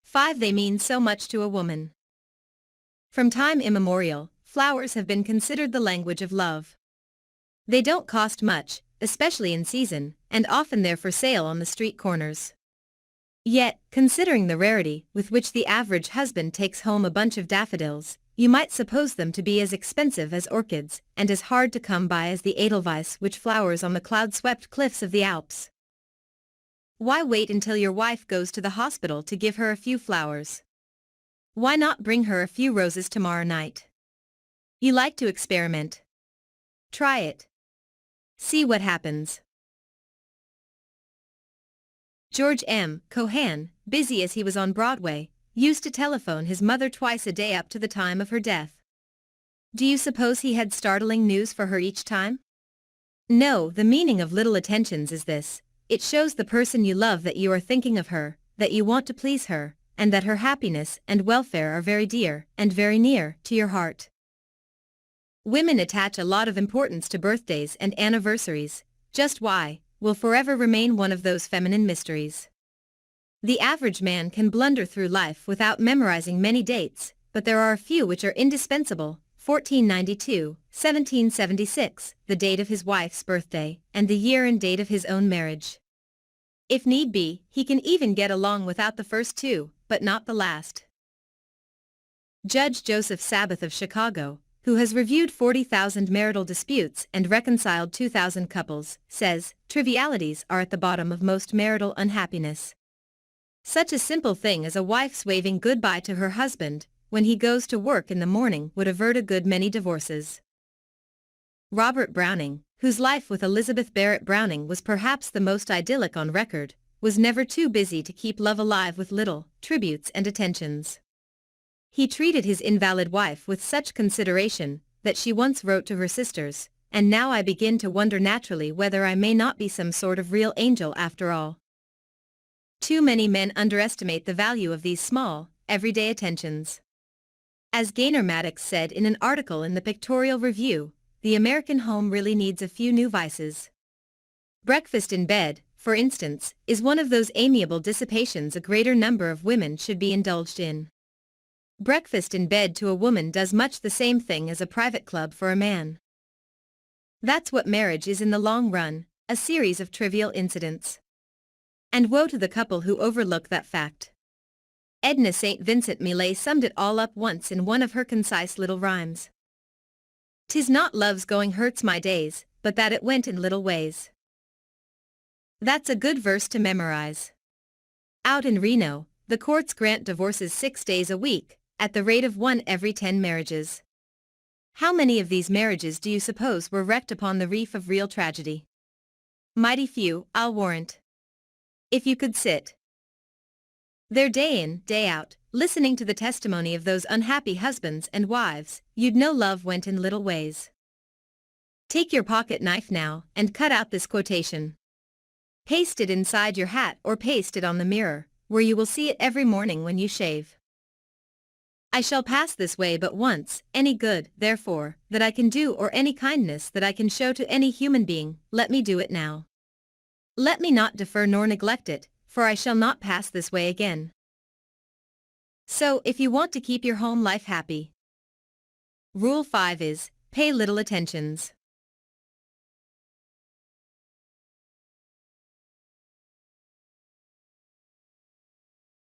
5. They mean so much to a woman. From time immemorial, flowers have been considered the language of love. They don't cost much, especially in season, and often they're for sale on the street corners. Yet, considering the rarity with which the average husband takes home a bunch of daffodils, you might suppose them to be as expensive as orchids and as hard to come by as the edelweiss which flowers on the cloud-swept cliffs of the Alps. Why wait until your wife goes to the hospital to give her a few flowers? Why not bring her a few roses tomorrow night? You like to experiment. Try it. See what happens. George M. Cohan, busy as he was on Broadway, used to telephone his mother twice a day up to the time of her death. Do you suppose he had startling news for her each time? No, the meaning of little attentions is this: it shows the person you love that you are thinking of her, that you want to please her, and that her happiness and welfare are very dear and very near to your heart. Women attach a lot of importance to birthdays and anniversaries. Just why, will forever remain one of those feminine mysteries. The average man can blunder through life without memorizing many dates, but there are a few which are indispensable: 1492, 1776, the date of his wife's birthday, and the year and date of his own marriage. If need be, he can even get along without the first two, but not the last. Judge Joseph Sabath of Chicago, who has reviewed 40,000 marital disputes and reconciled 2,000 couples, says, trivialities are at the bottom of most marital unhappiness. Such a simple thing as a wife's waving goodbye to her husband when he goes to work in the morning would avert a good many divorces. Robert Browning, whose life with Elizabeth Barrett Browning was perhaps the most idyllic on record, was never too busy to keep love alive with little tributes and attentions. He treated his invalid wife with such consideration that she once wrote to her sisters, "And now I begin to wonder naturally whether I may not be some sort of real angel after all." Too many men underestimate the value of these small, everyday attentions. As Gaynor Maddox said in an article in the Pictorial Review, the American home really needs a few new vices. Breakfast in bed, for instance, is one of those amiable dissipations a greater number of women should be indulged in. Breakfast in bed to a woman does much the same thing as a private club for a man. That's what marriage is in the long run, a series of trivial incidents. And woe to the couple who overlook that fact. Edna St. Vincent Millay summed it all up once in one of her concise little rhymes. "'Tis not love's going hurts my days, but that it went in little ways." That's a good verse to memorize. Out in Reno, the courts grant divorces 6 days a week, at the rate of 1 every 10 marriages. How many of these marriages do you suppose were wrecked upon the reef of real tragedy? Mighty few, I'll warrant. If you could sit there day in, day out, listening to the testimony of those unhappy husbands and wives, you'd know love went in little ways. Take your pocket knife now, and cut out this quotation. Paste it inside your hat or paste it on the mirror, where you will see it every morning when you shave. I shall pass this way but once, any good, therefore, that I can do or any kindness that I can show to any human being, let me do it now. Let me not defer nor neglect it, for I shall not pass this way again. So, if you want to keep your home life happy, Rule 5 is, pay little attentions.